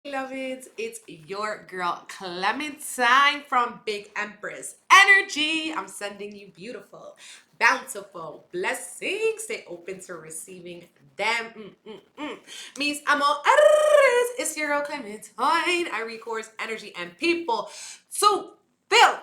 Beloveds, it's your girl Clementine from Big Empress Energy. I'm sending you beautiful, bountiful blessings. Stay open to receiving them. Mis amor, Aries, it's your girl Clementine. I record energy and people. So Bill,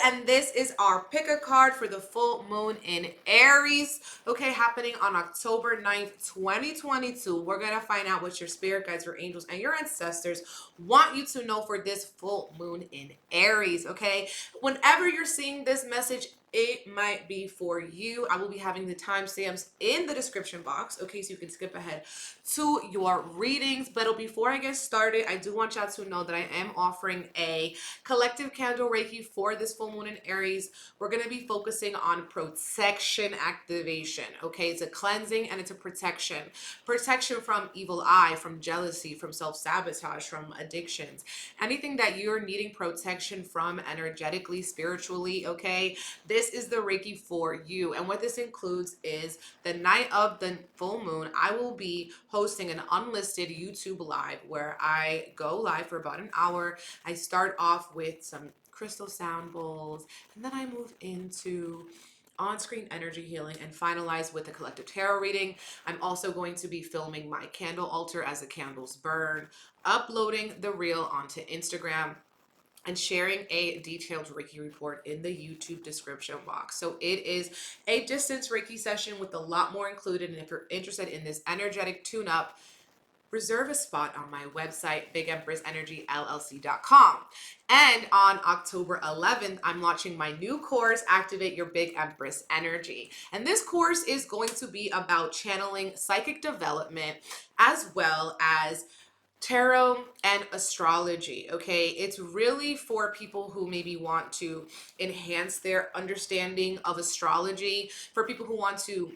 and this is our pick a card for the full moon in Aries, okay, happening on October 9th, 2022. We're going to find out what your spirit guides, your angels, and your ancestors want you to know for this full moon in Aries, okay? Whenever you're seeing this message, it might be for you. I will be having the timestamps in the description box, okay, so you can skip ahead to your readings. But before I get started, I do want y'all to know that I am offering a collective candle Reiki for this full moon in Aries. We're going to be focusing on protection activation, okay? It's a cleansing and it's a protection. Protection from evil eye, from jealousy, from self-sabotage, from addictions. Anything that you're needing protection from energetically, spiritually, okay? This is the Reiki for you. And what this includes is the night of the full moon, I will be hosting an unlisted YouTube live where I go live for about an hour. I start off with some crystal sound bowls, and then I move into on-screen energy healing and finalize with a collective tarot reading. I'm also going to be filming my candle altar as the candles burn, uploading the reel onto Instagram, and sharing a detailed Reiki report in the YouTube description box. So it is a distance Reiki session with a lot more included. And if you're interested in this energetic tune-up, reserve a spot on my website, bigempressenergyllc.com. And on October 11th, I'm launching my new course, Activate Your Big Empress Energy. And this course is going to be about channeling psychic development as well as tarot and astrology, okay? It's really for people who maybe want to enhance their understanding of astrology, for people who want to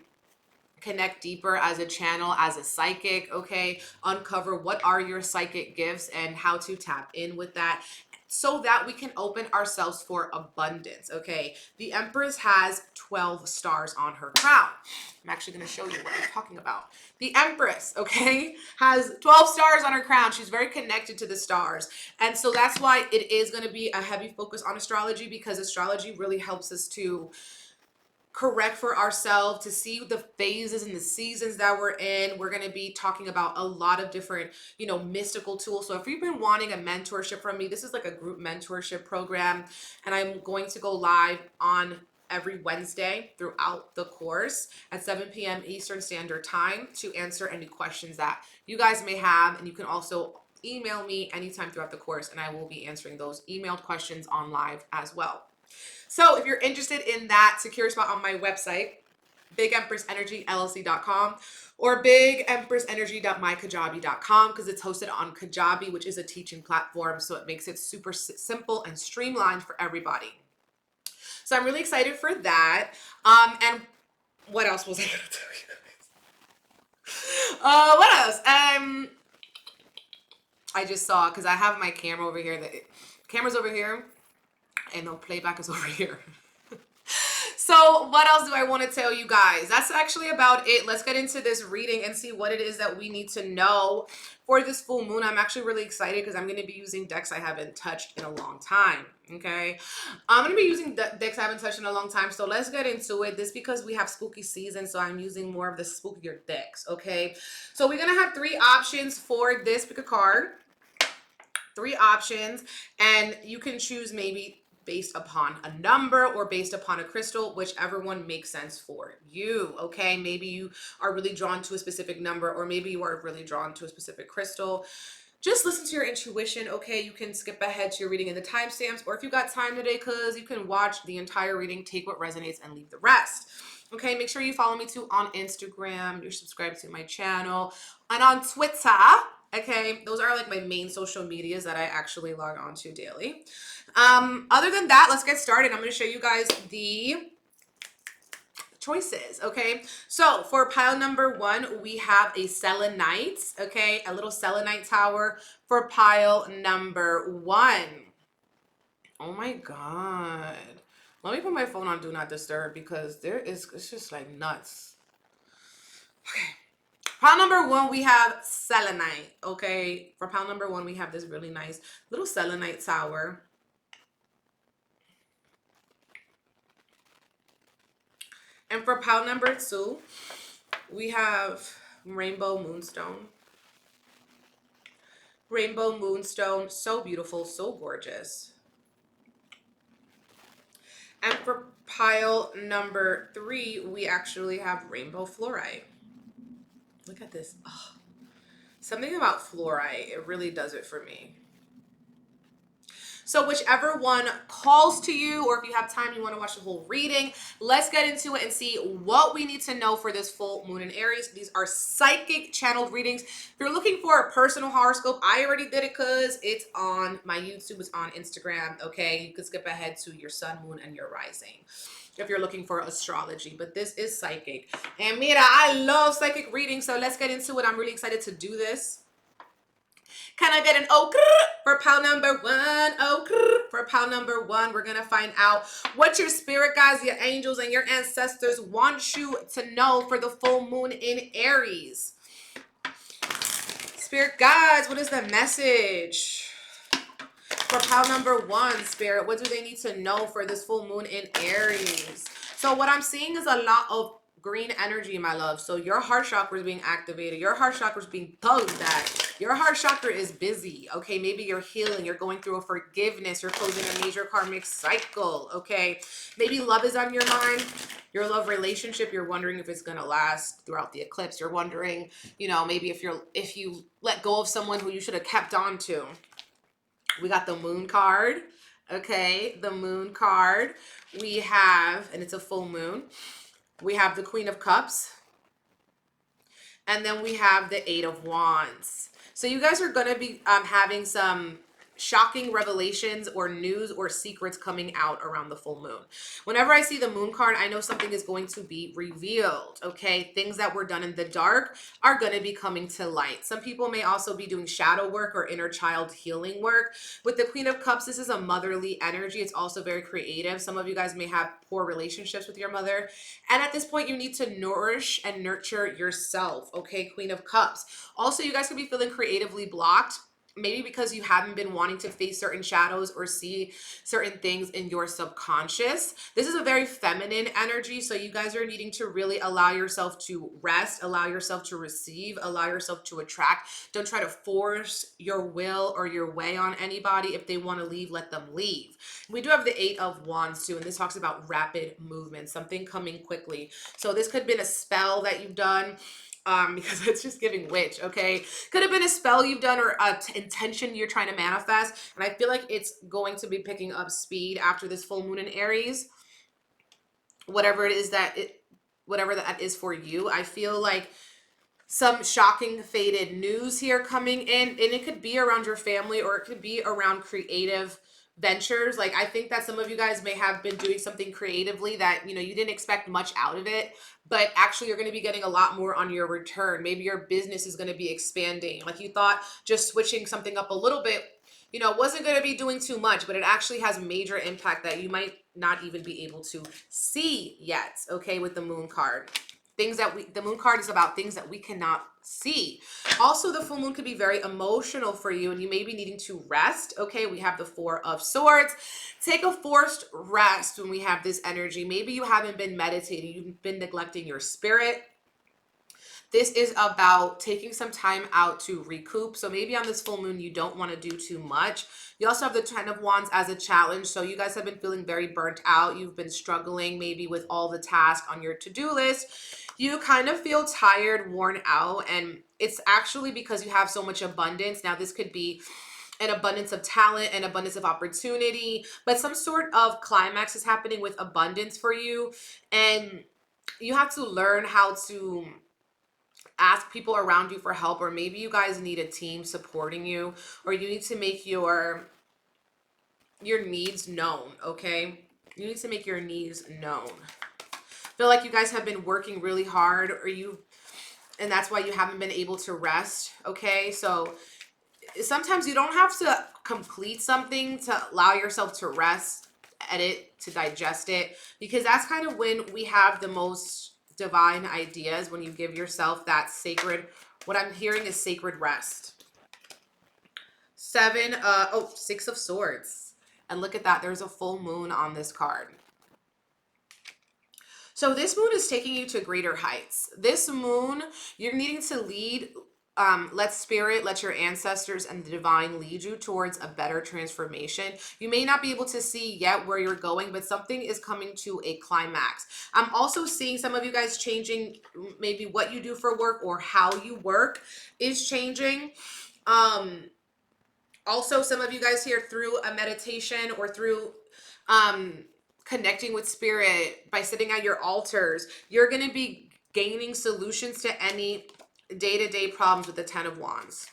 connect deeper as a channel, as a psychic, okay? Uncover what are your psychic gifts and how to tap in with that, so that we can open ourselves for abundance, okay? The Empress has 12 stars on her crown. I'm actually going to show you what I'm talking about. The Empress, okay, has 12 stars on her crown. She's very connected to the stars. And so that's why it is going to be a heavy focus on astrology, because astrology really helps us to correct for ourselves, to see the phases and the seasons that we're in. We're going to be talking about a lot of different, mystical tools. So if you've been wanting a mentorship from me, this is like a group mentorship program, and I'm going to go live on every Wednesday throughout the course at 7 p.m. Eastern Standard Time to answer any questions that you guys may have. And you can also email me anytime throughout the course, and I will be answering those emailed questions on live as well. So if you're interested in that, secure a spot on my website, bigempressenergyllc.com or bigempressenergy.mykajabi.com, because it's hosted on Kajabi, which is a teaching platform. So it makes it super simple and streamlined for everybody. So I'm really excited for that. And what else was I going to tell you guys? What else? I just saw, because I have my camera over here. The camera's over here, and the playback is over here. So what else do I want to tell you guys? That's actually about it. Let's get into this reading and see what it is that we need to know for this full moon. I'm actually really excited because I'm going to be using decks I haven't touched in a long time. Okay, I'm going to be using decks I haven't touched in a long time. So let's get into it. This because we have spooky season, so I'm using more of the spookier decks. Okay, so we're going to have 3 options for this pick a card. 3 options, and you can choose maybe based upon a number or based upon a crystal, whichever one makes sense for you, okay? Maybe you are really drawn to a specific number, or maybe you are really drawn to a specific crystal. Just listen to your intuition, okay? You can skip ahead to your reading in the timestamps, or if you got time today, because you can watch the entire reading, take what resonates, and leave the rest. Okay, make sure you follow me too on Instagram. You're subscribed to my channel, and on Twitter. Okay, those are like my main social medias that I actually log on to daily. Other than that, let's get started. I'm going to show you guys the choices, okay? So for pile number 1, we have a selenite, okay? A little selenite tower for pile number 1. Oh my God. Let me put my phone on Do Not Disturb, because it's just like nuts. Okay. Pile number 1, we have selenite. Okay, for pile number 1, we have this really nice little selenite tower. And for pile number 2, we have rainbow moonstone. Rainbow moonstone, so beautiful, so gorgeous. And for pile number 3, we actually have rainbow fluorite. Look at this. Oh, something about fluorite, it really does it for me. So whichever one calls to you, or if you have time, you want to watch the whole reading, let's get into it and see what we need to know for this full moon in Aries. These are psychic channeled readings. If you're looking for a personal horoscope, I already did it because it's on my YouTube, it's on Instagram. Okay, you could skip ahead to your sun, moon, and your rising if you're looking for astrology, but this is psychic. And mira, I love psychic readings, so let's get into it. I'm really excited to do this. Can I get an oh for pile number 1? Oh, for pile number 1, we're going to find out what your spirit guides, your angels, and your ancestors want you to know for the full moon in Aries. Spirit guides, what is the message? For pile number 1, Spirit, what do they need to know for this full moon in Aries? So what I'm seeing is a lot of green energy, my love. So your heart chakra is being activated. Your heart chakra is being tugged at. Your heart chakra is busy. Okay, maybe you're healing. You're going through a forgiveness. You're closing a major karmic cycle. Okay, maybe love is on your mind. Your love relationship, you're wondering if it's gonna last throughout the eclipse. You're wondering, you know, maybe if you let go of someone who you should have kept on to. We got the moon card. Okay, the moon card. We have, and it's a full moon. We have the Queen of Cups. And then we have the 8 of Wands. So you guys are going to be having some shocking revelations or news or secrets coming out around the full moon. Whenever I see the moon card, I know something is going to be revealed, okay? Things that were done in the dark are going to be coming to light. Some people may also be doing shadow work or inner child healing work. With the Queen of Cups, this is a motherly energy. It's also very creative. Some of you guys may have poor relationships with your mother. And at this point, you need to nourish and nurture yourself, okay? Queen of Cups. Also, you guys could be feeling creatively blocked. Maybe because you haven't been wanting to face certain shadows or see certain things in your subconscious. This is a very feminine energy. So you guys are needing to really allow yourself to rest, allow yourself to receive, allow yourself to attract. Don't try to force your will or your way on anybody. If they want to leave, let them leave. We do have the 8 of Wands too. And this talks about rapid movement, something coming quickly. So this could have been a spell that you've done. Because it's just giving witch, okay? Could have been a spell you've done or an intention you're trying to manifest. And I feel like it's going to be picking up speed after this full moon in Aries. Whatever it is whatever that is for you. I feel like some shocking, fated news here coming in. And it could be around your family or it could be around creative ventures. Like I think that some of you guys may have been doing something creatively that, you know, you didn't expect much out of it, but actually you're going to be getting a lot more on your return. Maybe your business is going to be expanding. Like you thought just switching something up a little bit, you know, wasn't going to be doing too much, but it actually has major impact that you might not even be able to see yet. Okay. With the moon card. The moon card is about things that we cannot see. Also, the full moon could be very emotional for you and you may be needing to rest. Okay, we have the 4 of Swords. Take a forced rest when we have this energy. Maybe you haven't been meditating. You've been neglecting your spirit. This is about taking some time out to recoup. So maybe on this full moon, you don't want to do too much. You also have the 10 of Wands as a challenge. So you guys have been feeling very burnt out. You've been struggling maybe with all the tasks on your to-do list. You kind of feel tired, worn out, and it's actually because you have so much abundance. Now, this could be an abundance of talent, an abundance of opportunity, but some sort of climax is happening with abundance for you. And you have to learn how to ask people around you for help, or maybe you guys need a team supporting you, or you need to make your needs known, okay? You need to make your needs known. Feel like you guys have been working really hard, and that's why you haven't been able to rest, okay? So sometimes you don't have to complete something to allow yourself to rest, edit, to digest it, because that's kind of when we have the most divine ideas when you give yourself that sacred, what I'm hearing is sacred rest. 6 of Swords. And look at that. There's a full moon on this card. So this moon is taking you to greater heights. This moon, you're needing to lead, let spirit, let your ancestors and the divine lead you towards a better transformation. You may not be able to see yet where you're going, but something is coming to a climax. I'm also seeing some of you guys changing maybe what you do for work or how you work is changing. Also, some of you guys here through a meditation or through connecting with spirit by sitting at your altars, you're going to be gaining solutions to any day-to-day problems with the 10 of Wands.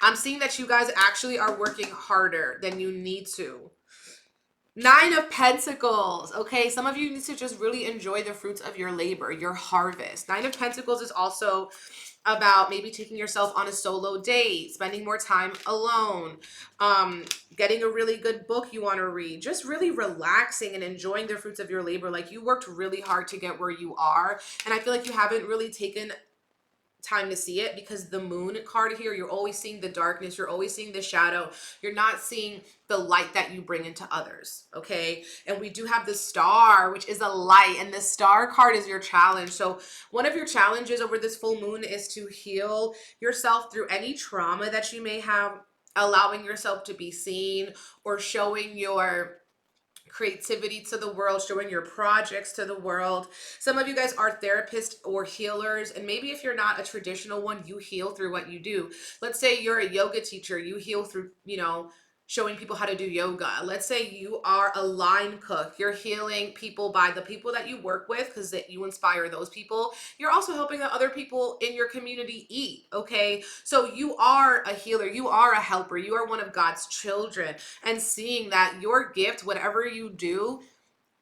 I'm seeing that you guys actually are working harder than you need to. 9 of Pentacles. Okay, some of you need to just really enjoy the fruits of your labor, your harvest. 9 of Pentacles is also about maybe taking yourself on a solo date, spending more time alone, getting a really good book you want to read, just really relaxing and enjoying the fruits of your labor. Like, you worked really hard to get where you are, and I feel like you haven't really taken time to see it, because the moon card here, you're always seeing the darkness, you're always seeing the shadow, you're not seeing the light that you bring into others. Okay, and we do have the star, which is a light, and the star card is your challenge. So one of your challenges over this full moon is to heal yourself through any trauma that you may have, allowing yourself to be seen, or showing your creativity to the world, showing your projects to the world. Some of you guys are therapists or healers, and maybe if you're not a traditional one, you heal through what you do. Let's say you're a yoga teacher, you heal through, showing people how to do yoga. Let's say you are a line cook, you're healing people by the people that you work with, because that you inspire those people. You're also helping the other people in your community eat. Okay, so you are a healer, you are a helper, you are one of God's children, and seeing that your gift, whatever you do,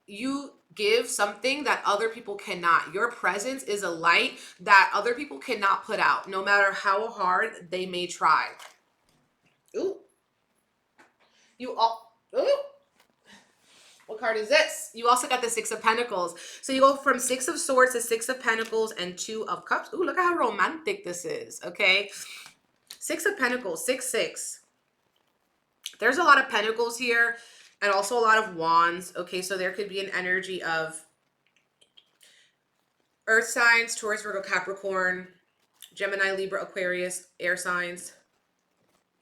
you give something that other people cannot. Your presence is a light that other people cannot put out, no matter how hard they may try. Ooh. What card is this? You also got the 6 of Pentacles. So you go from 6 of Swords to 6 of Pentacles and 2 of Cups. Ooh, look at how romantic this is. Okay. 6 of Pentacles, 6. There's a lot of Pentacles here and also a lot of Wands. Okay, so there could be an energy of Earth signs, Taurus, Virgo, Capricorn, Gemini, Libra, Aquarius, air signs.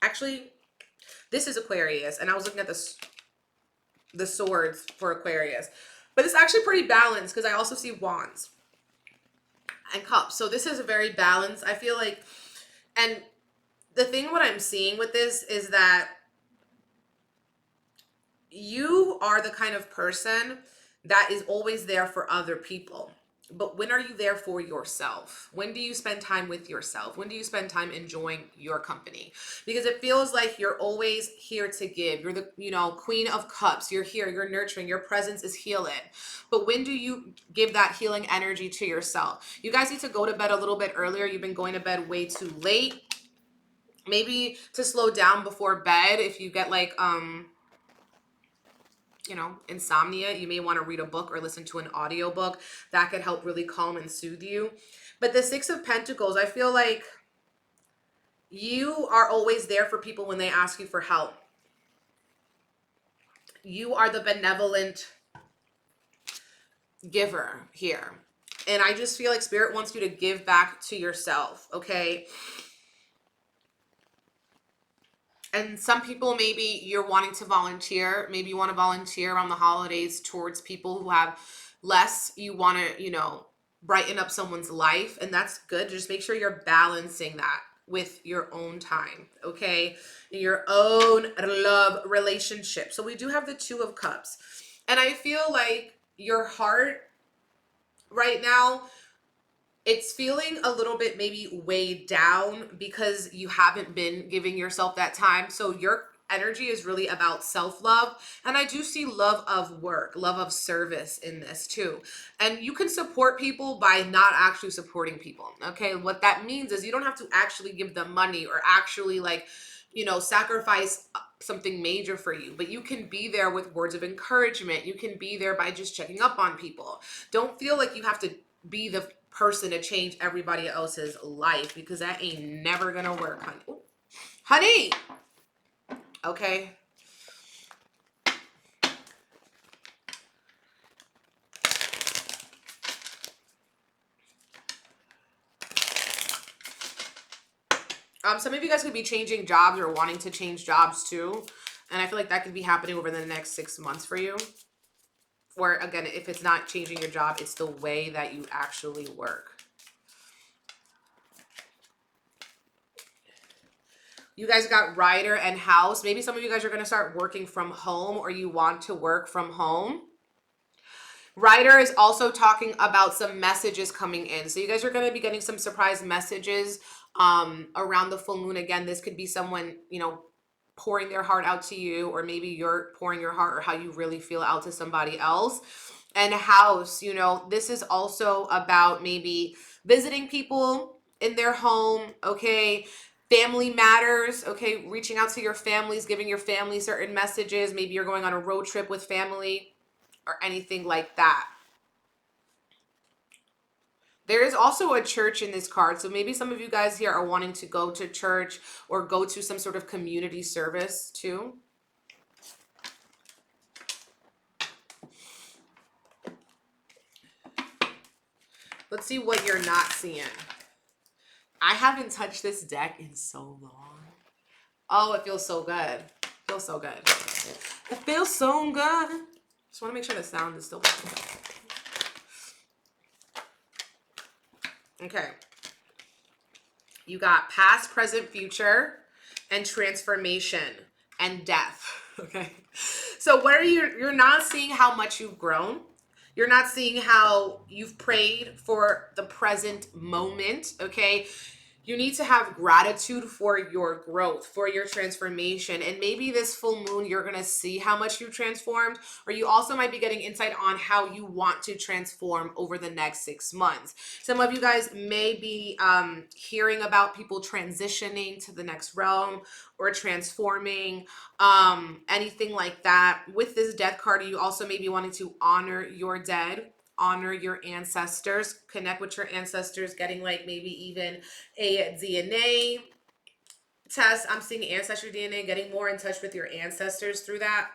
Actually, this is Aquarius, and I was looking at the swords for Aquarius. But it's actually pretty balanced, because I also see Wands and Cups. So this is a very balanced, I feel like. And the thing what I'm seeing with this is that you are the kind of person that is always there for other people. But when are you there for yourself? When do you spend time with yourself? When do you spend time enjoying your company? Because it feels like you're always here to give. You're the, Queen of Cups. You're here, you're nurturing, your presence is healing. But when do you give that healing energy to yourself? You guys need to go to bed a little bit earlier. You've been going to bed way too late. Maybe to slow down before bed, if you get like, insomnia, you may want to read a book or listen to an audiobook. That could help really calm and soothe you. But the 6 of Pentacles, I feel like you are always there for people when they ask you for help. You are the benevolent giver here. And I just feel like Spirit wants you to give back to yourself, okay? And some people, maybe you're wanting to volunteer. Maybe you want to volunteer around the holidays towards people who have less. You want to, brighten up someone's life. And that's good. Just make sure you're balancing that with your own time, okay? Your own love relationship. So we do have the 2 of Cups. And I feel like your heart right now, it's feeling a little bit maybe weighed down because you haven't been giving yourself that time. So your energy is really about self-love. And I do see love of work, love of service in this too. And you can support people by not actually supporting people. Okay. What that means is you don't have to actually give them money or actually you know, sacrifice something major for you, but you can be there with words of encouragement. You can be there by just checking up on people. Don't feel like you have to be the person to change everybody else's life, because that ain't never gonna work, honey. Ooh. Honey, okay. Some of you guys could be changing jobs or wanting to change jobs too. And I feel like that could be happening over the next 6 months for you. Or again, if it's not changing your job, it's the way that you actually work. You guys got rider and house. Maybe some of you guys are going to start working from home, or you want to work from home. Rider is also talking about some messages coming in. So you guys are going to be getting some surprise messages around the full moon. Again, this could be someone, you know, pouring their heart out to you, or maybe you're pouring your heart or how you really feel out to somebody else. And house, you know, this is also about maybe visiting people in their home, okay? Family matters, okay? Reaching out to your families, giving your family certain messages. Maybe you're going on a road trip with family or anything like that. There is also a church in this card. So maybe some of you guys here are wanting to go to church or go to some sort of community service too. Let's see what you're not seeing. I haven't touched this deck in so long. Oh, it feels so good. It feels so good. It feels so good. Just want to make sure the sound is still okay. You got past, present, future, and transformation, and death. Okay. So what are you're not seeing how much you've grown. You're not seeing how you've prayed for the present moment, okay? You need to have gratitude for your growth, for your transformation. And maybe this full moon, you're going to see how much you've transformed, or you also might be getting insight on how you want to transform over the next 6 months. Some of you guys may be hearing about people transitioning to the next realm or transforming, anything like that. With this death card, you also may be wanting to honor your dead, honor your ancestors, connect with your ancestors, getting like maybe even a DNA test. I'm seeing ancestry DNA, getting more in touch with your ancestors through that.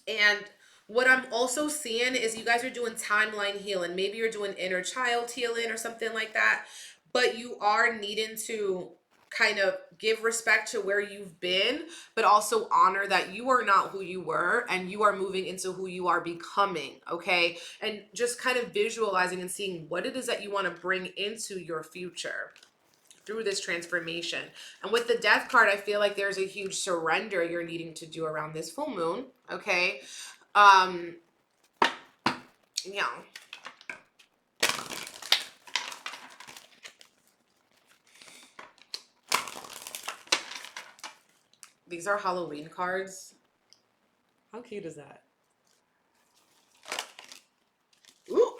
And what I'm also seeing is you guys are doing timeline healing. Maybe you're doing inner child healing or something like that, but you are needing to kind of give respect to where you've been, but also honor that you are not who you were and you are moving into who you are becoming, okay? And just kind of visualizing and seeing what it is that you want to bring into your future through this transformation. And with the death card, I feel like there's a huge surrender you're needing to do around this full moon, okay? Yeah. These are Halloween cards. How cute is that? Ooh.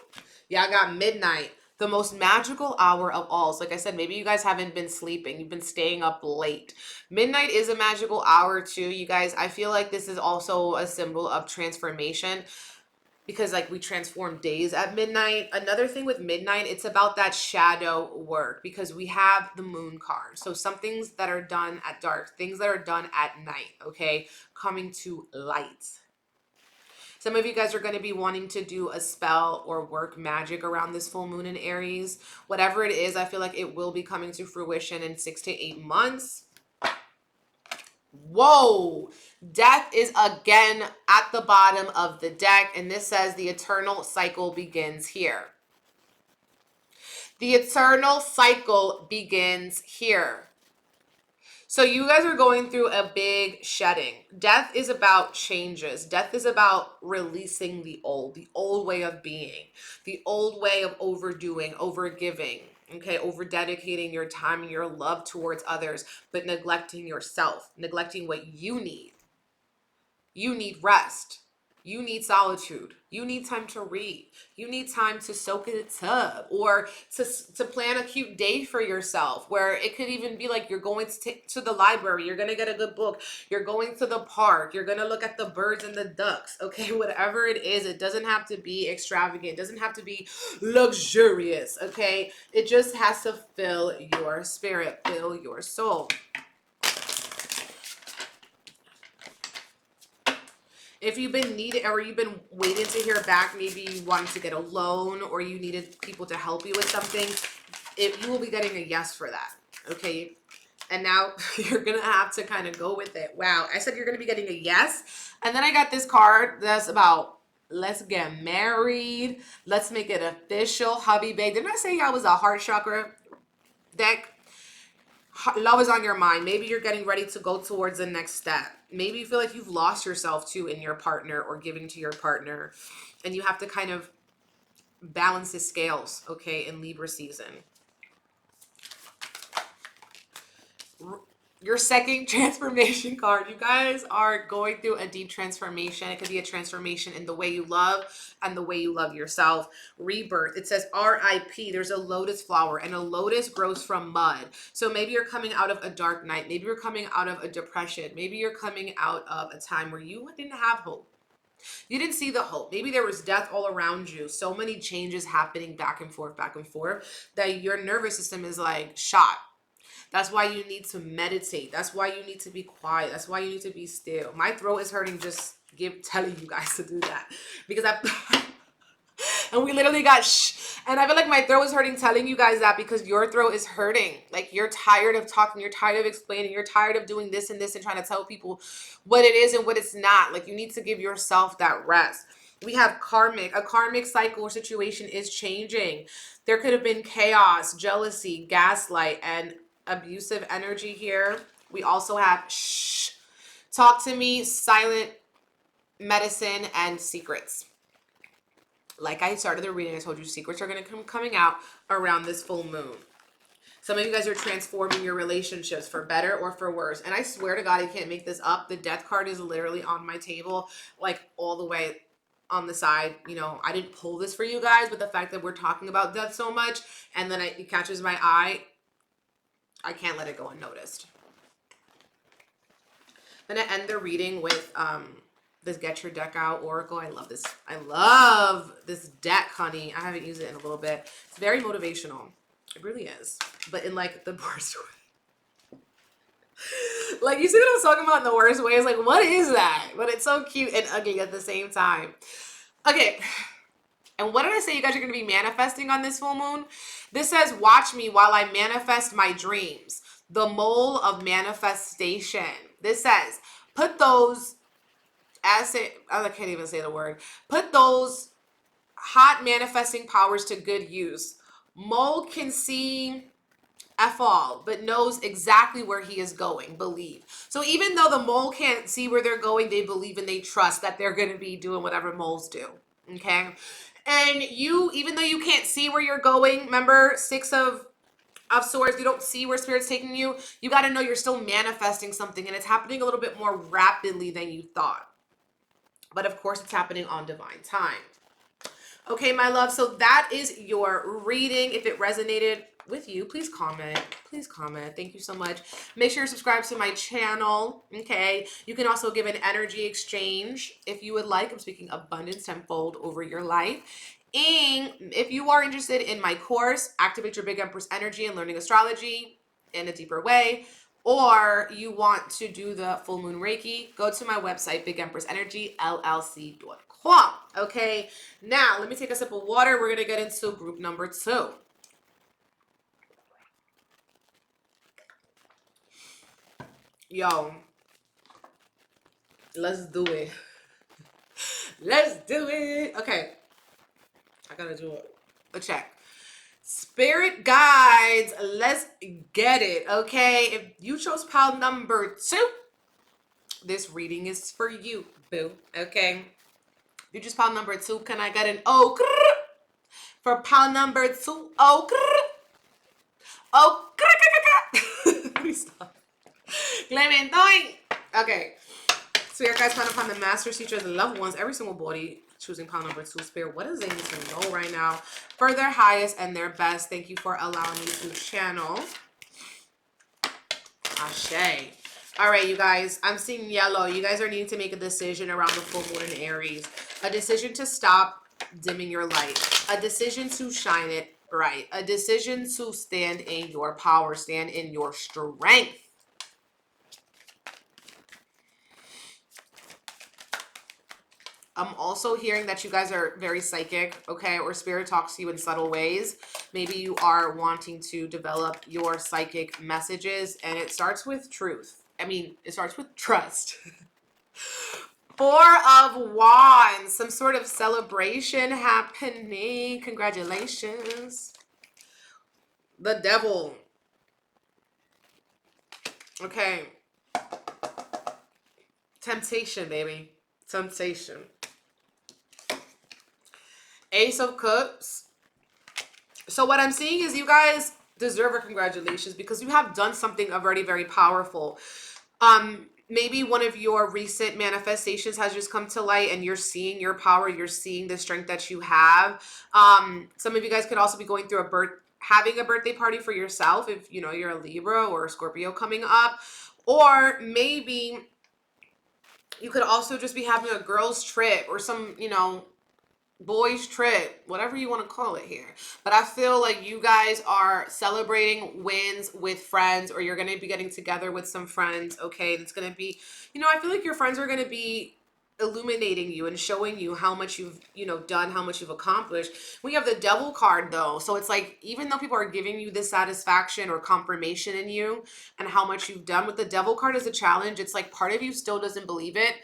Yeah, I got midnight. The most magical hour of all. So like I said, maybe you guys haven't been sleeping. You've been staying up late. Midnight is a magical hour too, you guys. I feel like this is also a symbol of transformation, because like we transform days at midnight. Another thing with midnight, it's about that shadow work, because we have the moon card. So some things that are done at dark, things that are done at night, okay, coming to light. Some of you guys are going to be wanting to do a spell or work magic around this full moon in Aries. Whatever it is, I feel like it will be coming to fruition in 6 to 8 months. Whoa, death is again at the bottom of the deck, and this says the eternal cycle begins here. The eternal cycle begins here. So you guys are going through a big shedding. Death is about changes. Death is about releasing the old way of being, the old way of overdoing, overgiving, okay, over dedicating your time and your love towards others, but neglecting yourself, neglecting what you need. You need rest. You need solitude. You need time to read. You need time to soak in a tub, or to plan a cute day for yourself, where it could even be like you're going to the library, you're going to get a good book, you're going to the park, you're going to look at the birds and the ducks, okay? Whatever it is, it doesn't have to be extravagant. It doesn't have to be luxurious, okay? It just has to fill your spirit, fill your soul. If you've been needed, or you've been waiting to hear back, maybe you wanted to get a loan, or you needed people to help you with something, you will be getting a yes for that, okay? And now you're going to have to kind of go with it. Wow, I said you're going to be getting a yes. And then I got this card that's about, let's get married. Let's make it official, hubby babe. Didn't I say I was a heart chakra deck? Love is on your mind. Maybe you're getting ready to go towards the next step. Maybe you feel like you've lost yourself too in your partner, or giving to your partner, and you have to kind of balance the scales, okay, in Libra season. Your second transformation card. You guys are going through a deep transformation. It could be a transformation in the way you love and the way you love yourself. Rebirth. It says RIP. There's a lotus flower, and a lotus grows from mud. So maybe you're coming out of a dark night. Maybe you're coming out of a depression. Maybe you're coming out of a time where you didn't have hope. You didn't see the hope. Maybe there was death all around you. So many changes happening back and forth, that your nervous system is like shot. That's why you need to meditate. That's why you need to be quiet. That's why you need to be still. My throat is hurting just telling you guys to do that, because and we literally got and I feel like my throat is hurting telling you guys that, because your throat is hurting. Like, you're tired of talking, you're tired of explaining, you're tired of doing this and this and trying to tell people what it is and what it's not. Like, you need to give yourself that rest. We have karmic. A karmic cycle or situation is changing. There could have been chaos, jealousy, gaslight, and abusive energy here. We also have talk to me, silent medicine, and secrets. Like I started the reading, I told you secrets are going to come coming out around this full moon. Some of you guys are transforming your relationships for better or for worse. And I swear to God, I can't make this up. The death card is literally on my table, like all the way on the side. You know, I didn't pull this for you guys, but the fact that we're talking about death so much, and then it catches my eye, I can't let it go unnoticed. I'm going to end the reading with this Get Your Deck Out Oracle. I love this. I love this deck, honey. I haven't used it in a little bit. It's very motivational. It really is. But in like the worst way. Like, you see what I'm talking about in the worst way? It's like, what is that? But it's so cute and ugly at the same time. Okay. And what did I say you guys are going to be manifesting on this full moon? This says, watch me while I manifest my dreams. The mole of manifestation. This says, put those, I can't even say the word. Put those hot manifesting powers to good use. Mole can see F all, but knows exactly where he is going. Believe. So even though the mole can't see where they're going, they believe and they trust that they're going to be doing whatever moles do. Okay? And you, even though you can't see where you're going, remember, Six of Swords, you don't see where Spirit's taking you, you got to know you're still manifesting something, and it's happening a little bit more rapidly than you thought. But of course, it's happening on divine time. Okay, my love, so that is your reading. If it resonated with you, please comment. Please comment. Thank you so much. Make sure you subscribe to my channel. Okay, you can also give an energy exchange if you would like. I'm speaking abundance tenfold over your life. And if you are interested in my course, Activate Your Big Empress Energy and Learning Astrology in a Deeper Way, or you want to do the full moon Reiki, go to my website, bigempressenergyllc.com. Okay, now let me take a sip of water. We're going to get into group number 2. Yo, let's do it. Let's do it. Okay, I gotta do a check. Spirit guides, let's get it. Okay, if you chose pile number 2, this reading is for you, boo. Okay, you just pile number 2. Can I get an oh for pile number 2? Oh, please stop. Clementoin. Okay, Spirit guys, find upon the masters, teachers, and loved ones, every single body choosing pile number 2. Spirit, what is they need to know right now for their highest and their best? Thank you for allowing me to channel. Ashe. All right, you guys, I'm seeing yellow. You guys are needing to make a decision around the full moon in Aries. A decision to stop dimming your light. A decision to shine it bright. A decision to stand in your power, stand in your strength. I'm also hearing that you guys are very psychic, okay? Or spirit talks to you in subtle ways. Maybe you are wanting to develop your psychic messages, and it starts with truth. I mean, it starts with trust. 4 of Wands, some sort of celebration happening. Congratulations. The Devil. Okay. Temptation, baby. Temptation. Ace of Cups. So what I'm seeing is you guys deserve a congratulations because you have done something already very powerful. Maybe one of your recent manifestations has just come to light and you're seeing your power, you're seeing the strength that you have. Some of you guys could also be going through having a birthday party for yourself if you know you're a Libra or a Scorpio coming up. Or maybe you could also just be having a girls' trip or some, you know, boys trip, whatever you want to call it here. But I feel like you guys are celebrating wins with friends, or you're going to be getting together with some friends, okay? It's going to be, you know, I feel like your friends are going to be illuminating you and showing you how much you've, you know, done, how much you've accomplished. We have the Devil card though. So it's like, even though people are giving you this satisfaction or confirmation in you and how much you've done, with the Devil card as a challenge, it's like part of you still doesn't believe it.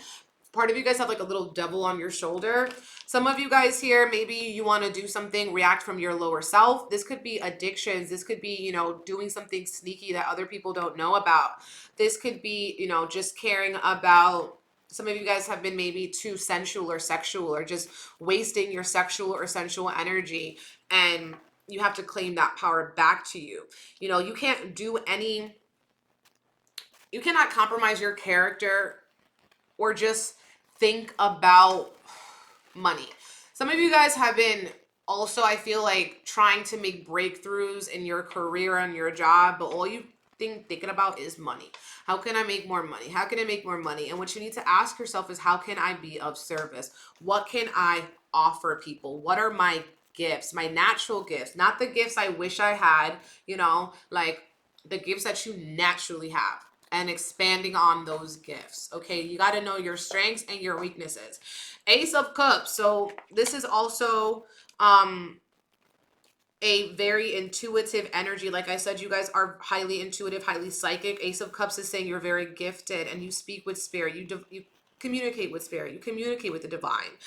Part of you guys have like a little devil on your shoulder. Some of you guys here, maybe you want to do something, react from your lower self. This could be addictions. This could be, you know, doing something sneaky that other people don't know about. This could be, you know, just caring about, some of you guys have been maybe too sensual or sexual, or just wasting your sexual or sensual energy. And you have to claim that power back to you. You know, you can't do you cannot compromise your character or just think about money. Some of you guys have been also, I feel like, trying to make breakthroughs in your career and your job, but all you thinking about is money. How can I make more money? How can I make more money? And what you need to ask yourself is, how can I be of service? What can I offer people? What are my gifts, my natural gifts, not the gifts I wish I had, you know, like the gifts that you naturally have, and expanding on those gifts. Okay, you got to know your strengths and your weaknesses. Ace of Cups. So this is also a very intuitive energy. Like I said, you guys are highly intuitive, highly psychic. Ace of Cups is saying you're very gifted and you speak with spirit. You communicate with spirit. You communicate with the divine.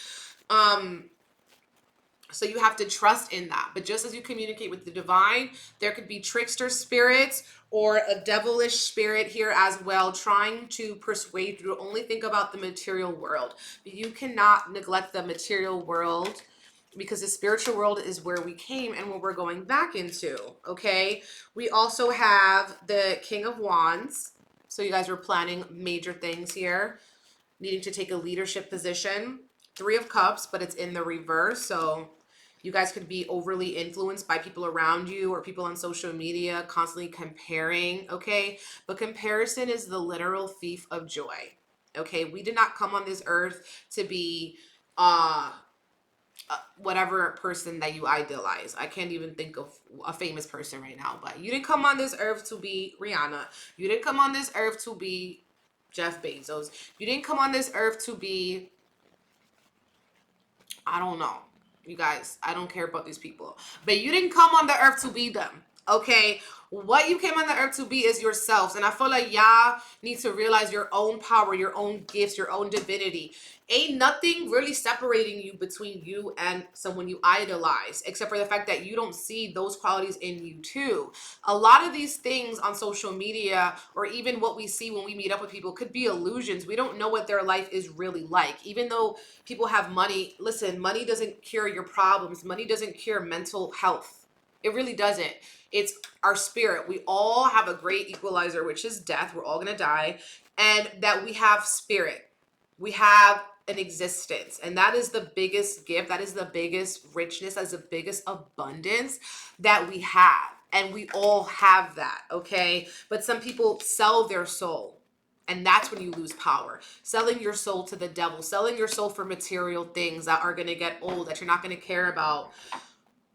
So you have to trust in that. But just as you communicate with the divine, there could be trickster spirits or a devilish spirit here as well, trying to persuade you to only think about the material world. But you cannot neglect the material world, because the spiritual world is where we came and what we're going back into, okay? We also have the King of Wands. So you guys are planning major things here, needing to take a leadership position. 3 of Cups, but it's in the reverse. So you guys could be overly influenced by people around you or people on social media, constantly comparing, okay? But comparison is the literal thief of joy, okay? We did not come on this earth to be whatever person that you idolize. I can't even think of a famous person right now, but you didn't come on this earth to be Rihanna. You didn't come on this earth to be Jeff Bezos. You didn't come on this earth to be, I don't know. You guys, I don't care about these people. But you didn't come on the earth to be them, okay? What you came on the earth to be is yourselves. And I feel like y'all need to realize your own power, your own gifts, your own divinity. Ain't nothing really separating you between you and someone you idolize, except for the fact that you don't see those qualities in you too. A lot of these things on social media, or even what we see when we meet up with people, could be illusions. We don't know what their life is really like. Even though people have money, listen, money doesn't cure your problems. Money doesn't cure mental health. It really doesn't. It's our spirit. We all have a great equalizer, which is death. We're all going to die. And that we have spirit. we have an existence, and that is the biggest gift, that is the biggest richness, that is the biggest abundance that we have, and we all have that, okay? But some people sell their soul, and that's when you lose power. Selling your soul to the devil, selling your soul for material things that are going to get old, that you're not going to care about.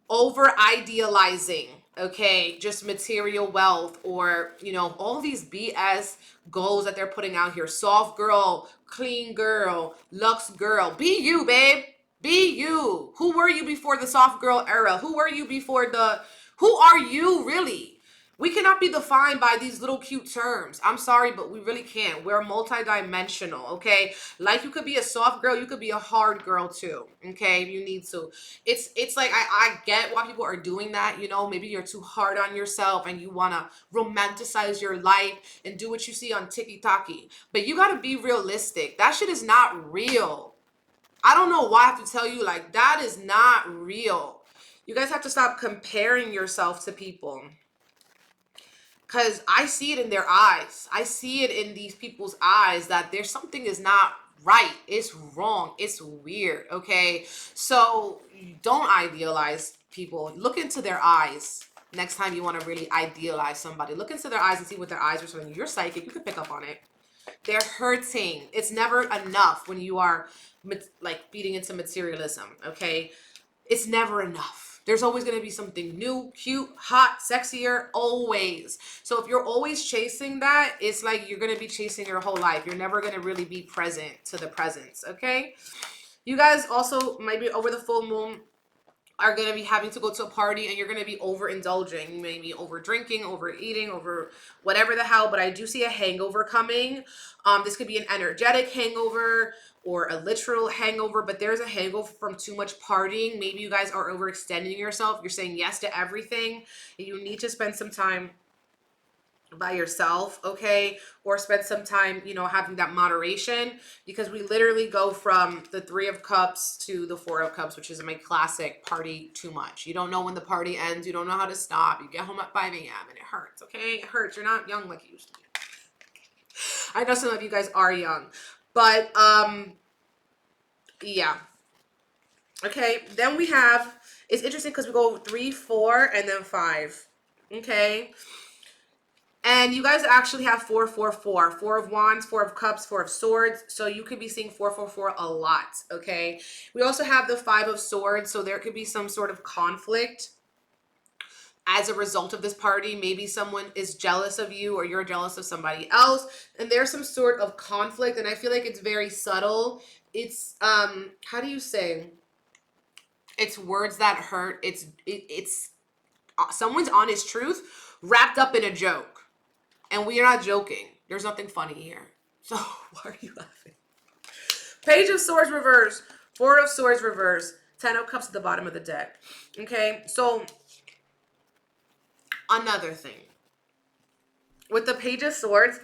Over idealizing, okay, just material wealth, or, you know, all these BS goals that they're putting out here. Soft girl, clean girl, luxe girl. Be you, babe. Be you. Who were you before the soft girl era? Who were you before who are you really? We cannot be defined by these little cute terms. I'm sorry, but we really can't. We're multidimensional, okay? Like, you could be a soft girl, you could be a hard girl too, okay? If you need to. It's like, I get why people are doing that, you know? Maybe you're too hard on yourself and you want to romanticize your life and do what you see on TikTok. But you got to be realistic. That shit is not real. I don't know why I have to tell you, like, that is not real. You guys have to stop comparing yourself to people. Because I see it in their eyes. I see it in these people's eyes that there's something is not right. It's wrong. It's weird. Okay. So don't idealize people. Look into their eyes. Next time you want to really idealize somebody, look into their eyes and see what their eyes are showing you. You're psychic. You can pick up on it. They're hurting. It's never enough when you are like feeding into materialism. Okay. It's never enough. There's always going to be something new, cute, hot, sexier, always. So if you're always chasing that, it's like you're going to be chasing your whole life. You're never going to really be present to the presence, okay? You guys also might be over the full moon are going to be having to go to a party, and you're going to be overindulging. You may be over drinking, overeating, over whatever the hell, but I do see a hangover coming. This could be an energetic hangover or a literal hangover, but there's a hangover from too much partying. Maybe you guys are overextending yourself. You're saying yes to everything. You need to spend some time by yourself, okay? Or spend some time, you know, having that moderation, because we literally go from the 3 of Cups to the 4 of Cups, which is my classic party too much. You don't know when the party ends. You don't know how to stop. You get home at 5 a.m. and it hurts, okay? It hurts. You're not young like you used to be. I know some of you guys are young, but yeah. Okay, then we have, it's interesting because we go 3, 4, and then 5, okay? And you guys actually have 4, 4, 4. 4 of Wands, 4 of Cups, 4 of Swords. So you could be seeing 4, 4, 4 a lot, okay? We also have the 5 of Swords. So there could be some sort of conflict as a result of this party. Maybe someone is jealous of you, or you're jealous of somebody else. And there's some sort of conflict. And I feel like it's very subtle. It's, how do you say? It's words that hurt. It's someone's honest truth wrapped up in a joke. And we are not joking. There's nothing funny here. So why are you laughing? Page of Swords reverse. 4 of Swords reverse. 10 of Cups at the bottom of the deck. Okay, so another thing. With the Page of Swords,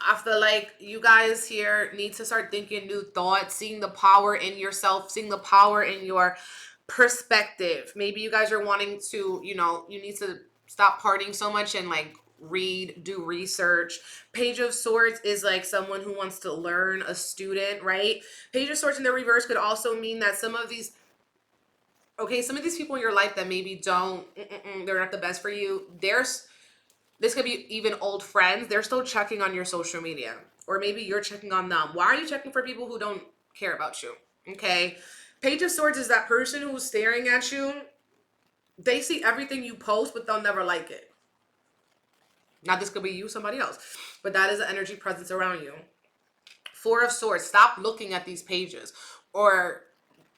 I feel like you guys here need to start thinking new thoughts, seeing the power in yourself, seeing the power in your perspective. Maybe you guys are wanting to, you know, you need to stop partying so much and like read, do research. Page of Swords is like someone who wants to learn, a student, right? Page of Swords in the reverse could also mean that some of these people in your life that maybe don't, they're not the best for you. This could be even old friends. They're still checking on your social media, or maybe you're checking on them. Why are you checking for people who don't care about you? Okay. Page of Swords is that person who's staring at you. They see everything you post, but they'll never like it. Now, this could be you, somebody else, but that is an energy presence around you. 4 of Swords. Stop looking at these pages, or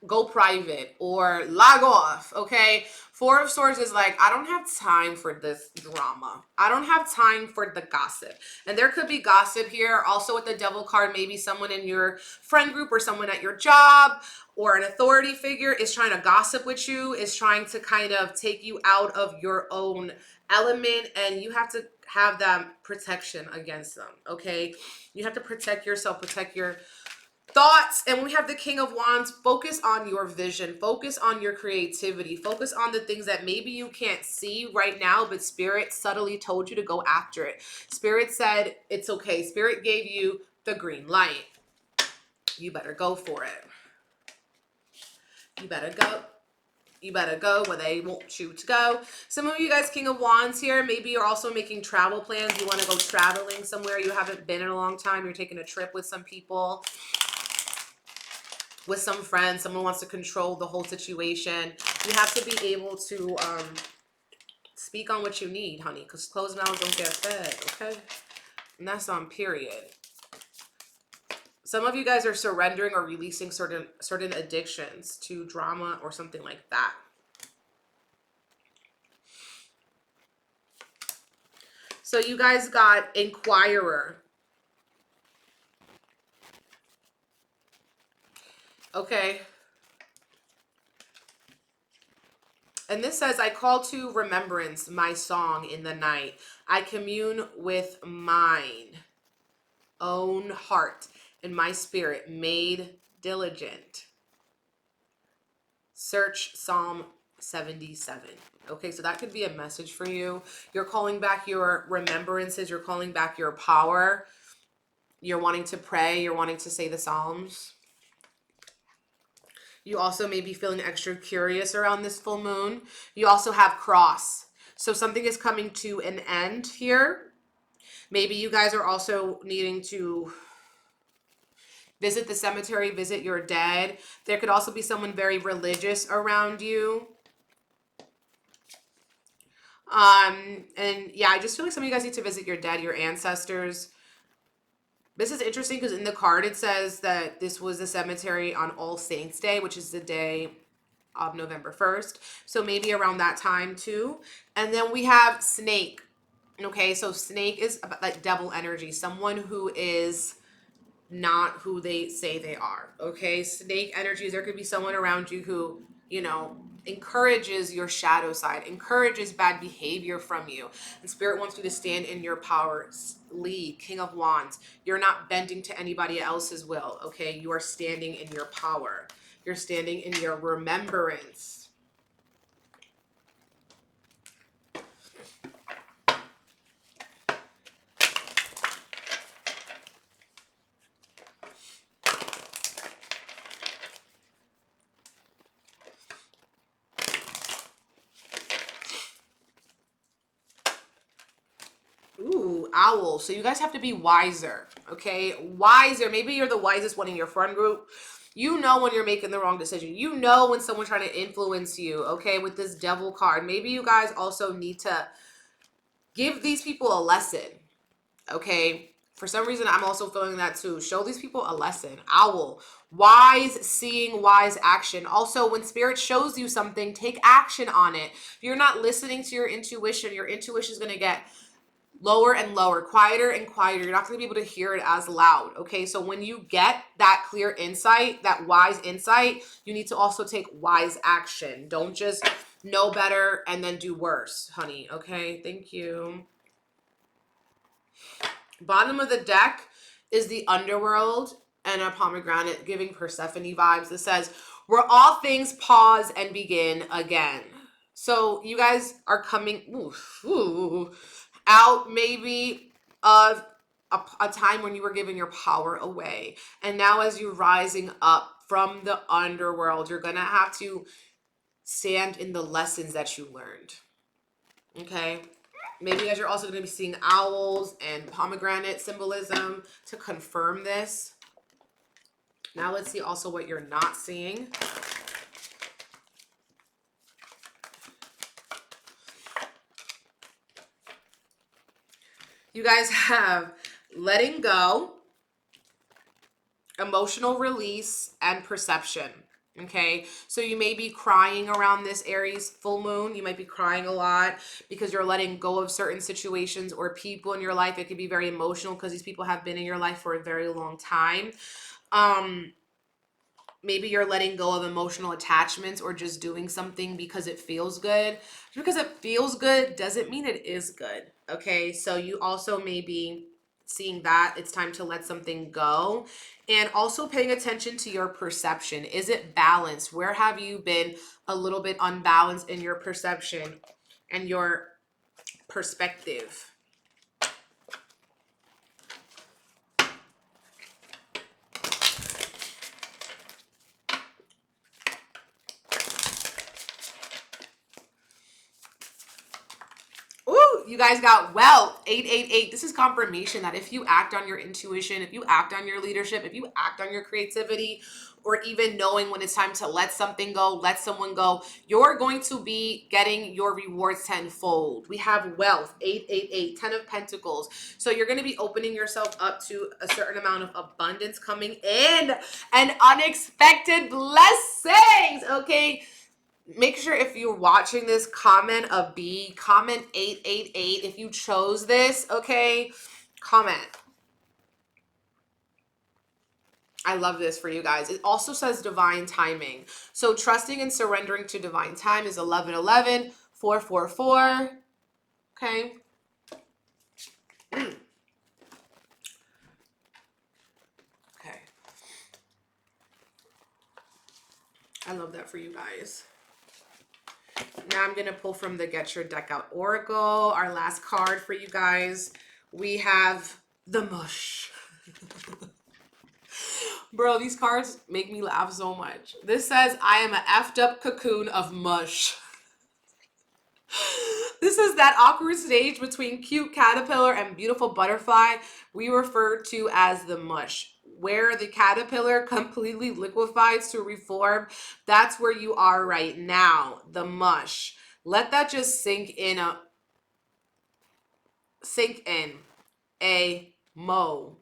go private, or log off, okay? 4 of Swords is like, I don't have time for this drama. I don't have time for the gossip. And there could be gossip here. Also with the Devil card, maybe someone in your friend group or someone at your job or an authority figure is trying to gossip with you, is trying to kind of take you out of your own element, and you have to have that protection against them, okay? You have to protect yourself, protect your thoughts. And when we have the King of Wands, focus on your vision, focus on your creativity, focus on the things that maybe you can't see right now, but Spirit subtly told you to go after it. Spirit said it's okay. Spirit gave you the green light. You better go for it. You better go. You better go where they want you to go. Some of you guys, King of Wands here, maybe you're also making travel plans. You want to go traveling somewhere you haven't been in a long time. You're taking a trip with some people, with some friends. Someone wants to control the whole situation. You have to be able to speak on what you need, honey, because closed mouths don't get fed, okay? And that's on period. Some of you guys are surrendering or releasing certain addictions to drama or something like that. So you guys got Inquirer. Okay. And this says, I call to remembrance my song in the night. I commune with mine own heart and my spirit made diligent. Search Psalm 77. Okay, so that could be a message for you. You're calling back your remembrances. You're calling back your power. You're wanting to pray. You're wanting to say the Psalms. You also may be feeling extra curious around this full moon. You also have cross. So something is coming to an end here. Maybe you guys are also needing to visit the cemetery, visit your dead. There could also be someone very religious around you. And yeah, I just feel like some of you guys need to visit your dead, your ancestors. This is interesting because in the card it says that this was the cemetery on All Saints Day, which is the day of November 1st. So maybe around that time too. And then we have snake. Okay, so snake is about like devil energy, someone who is not who they say they are. Okay, snake energies. There could be someone around you who, you know, encourages your shadow side, encourages bad behavior from you. And Spirit wants you to stand in your power. Lead, King of Wands. You're not bending to anybody else's will. Okay, you are standing in your power. You're standing in your remembrance. Ooh, owl. So you guys have to be wiser, okay? Wiser. Maybe you're the wisest one in your friend group. You know when you're making the wrong decision. You know when someone's trying to influence you, okay, with this devil card. Maybe you guys also need to give these people a lesson, okay? For some reason, I'm also feeling that too. Show these people a lesson. Owl. Wise seeing, wise action. Also, when Spirit shows you something, take action on it. If you're not listening to your intuition is going to get lower and lower, quieter and quieter. You're not going to be able to hear it as loud. Okay, so when you get that clear insight, that wise insight, you need to also take wise action. Don't just know better and then do worse, honey. Okay, thank you. Bottom of the deck is the underworld and a pomegranate, giving Persephone vibes. It says, where all things pause and begin again. So you guys are coming out maybe of a time when you were giving your power away. And now as you're rising up from the underworld, you're going to have to stand in the lessons that you learned. Okay? Maybe as you're also going to be seeing owls and pomegranate symbolism to confirm this. Now let's see also what you're not seeing. You guys have letting go, emotional release, and perception. Okay, so you may be crying around this Aries full moon. You might be crying a lot because you're letting go of certain situations or people in your life. It could be very emotional because these people have been in your life for a very long time. Maybe you're letting go of emotional attachments or just doing something because it feels good. Just because it feels good doesn't mean it is good. Okay, so you also may be seeing that it's time to let something go. And also paying attention to your perception. Is it balanced? Where have you been a little bit unbalanced in your perception and your perspective? Ooh, you guys got wealth. 888. This is confirmation that if you act on your intuition, if you act on your leadership, if you act on your creativity, or even knowing when it's time to let something go, let someone go, you're going to be getting your rewards tenfold. We have wealth. 888. 10 of Pentacles. So you're going to be opening yourself up to a certain amount of abundance coming in and unexpected blessings. Okay. Make sure if you're watching this, comment a B, comment 888 if you chose this, okay? Comment. I love this for you guys. It also says divine timing. So trusting and surrendering to divine time is 1111, 444, okay? Okay. I love that for you guys. Now I'm going to pull from the Get Your Deck Out Oracle. Our last card for you guys. We have the mush. Bro, these cards make me laugh so much. This says, I am an effed up cocoon of mush. This is that awkward stage between cute caterpillar and beautiful butterfly we refer to as the mush. Where the caterpillar completely liquefies to reform, that's where you are right now, the mush. Let that just sink in. A mo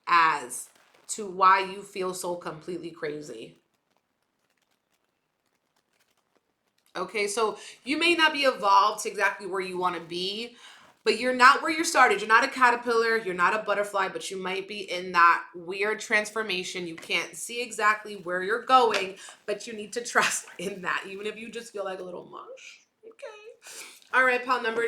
as to why you feel so completely crazy. Okay, so you may not be evolved to exactly where you want to be, but you're not where you started. You're not a caterpillar, you're not a butterfly, but you might be in that weird transformation. You can't see exactly where you're going, but you need to trust in that, even if you just feel like a little mush. Okay. All right, pal number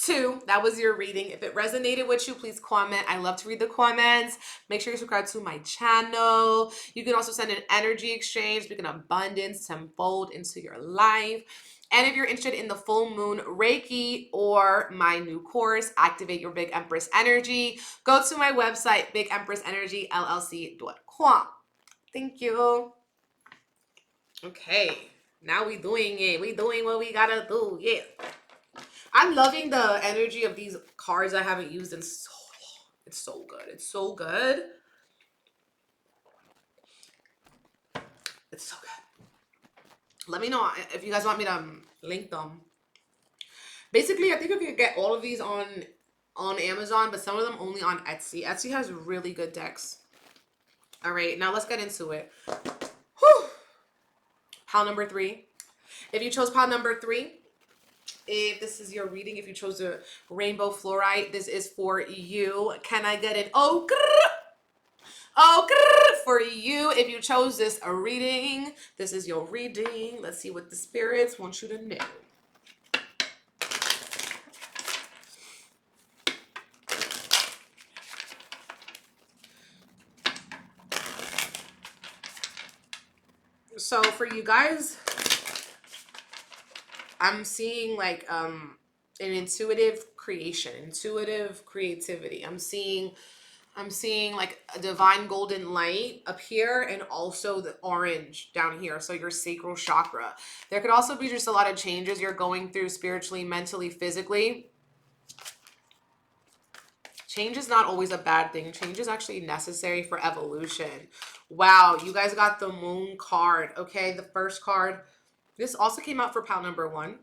2. That was your reading. If it resonated with you, please comment. I love to read the comments. Make sure you subscribe to my channel. You can also send an energy exchange, speak an abundance tenfold into your life. And if you're interested in the full moon Reiki or my new course, Activate Your Big Empress Energy, go to my website, bigempressenergyllc.com. Thank you. Okay, now we doing it. We doing what we gotta do. Yeah. I'm loving the energy of these cards I haven't used in so long. It's so good. It's so good. It's so good. Let me know if you guys want me to link them. Basically, I think you could get all of these on Amazon, but some of them only on Etsy. Etsy has really good decks. All right, now let's get into it. Whew. Pile number 3. If you chose pile number 3, if this is your reading, if you chose the rainbow fluorite, this is for you. Can I get an oh for you? If you chose this reading, this is your reading. Let's see what the spirits want you to know. So for you guys, I'm seeing like an intuitive creation, intuitive creativity. I'm seeing like a divine golden light up here and also the orange down here. So your sacral chakra. There could also be just a lot of changes you're going through spiritually, mentally, physically. Change is not always a bad thing. Change is actually necessary for evolution. Wow, you guys got the moon card. Okay, the first card. This also came out for pile number 1.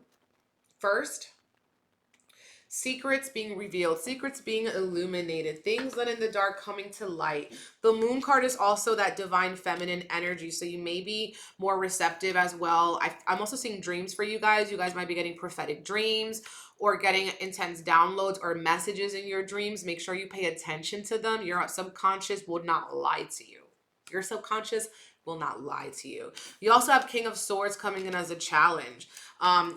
First, secrets being revealed, secrets being illuminated, things that in the dark coming to light. The moon card is also that divine feminine energy, so you may be more receptive as well. I'm also seeing dreams for you guys. You guys might be getting prophetic dreams or getting intense downloads or messages in your dreams. Make sure you pay attention to them. Your subconscious will not lie to you. Your subconscious will not lie to you. You also have King of Swords coming in as a challenge,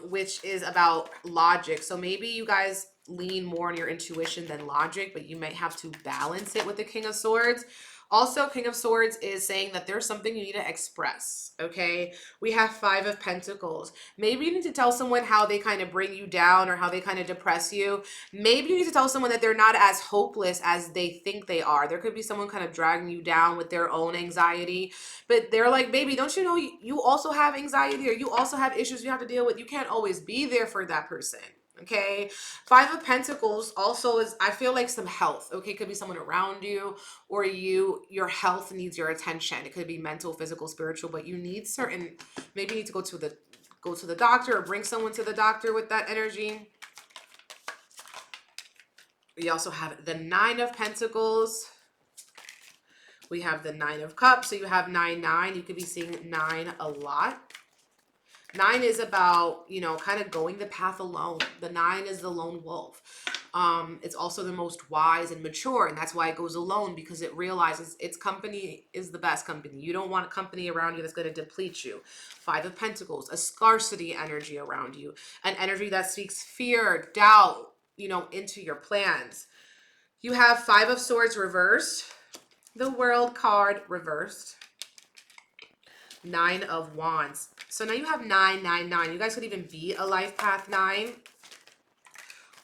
which is about logic. So maybe you guys lean more on your intuition than logic, but you might have to balance it with the King of Swords. Also, King of Swords is saying that there's something you need to express, okay? We have Five of Pentacles. Maybe you need to tell someone how they kind of bring you down or how they kind of depress you. Maybe you need to tell someone that they're not as hopeless as they think they are. There could be someone kind of dragging you down with their own anxiety, but they're like, baby, don't you know you also have anxiety, or you also have issues you have to deal with? You can't always be there for that person. Okay, Five of Pentacles also is, I feel like, some health. Okay, could be someone around you, or your health needs your attention. It could be mental, physical, spiritual, but you need certain, maybe you need to go to the doctor, or bring someone to the doctor with that energy. We also have the Nine of Pentacles. We have the Nine of Cups. So you have 9-9. You could be seeing 9 a lot. 9 is about, you know, kind of going the path alone. The 9 is the lone wolf. It's also the most wise and mature, and that's why it goes alone, because it realizes its company is the best company. You don't want a company around you that's going to deplete you. Five of Pentacles, a scarcity energy around you, an energy that speaks fear, doubt, you know, into your plans. You have Five of Swords reversed, the World card reversed, Nine of Wands. So now you have 999. You guys could even be a life path 9,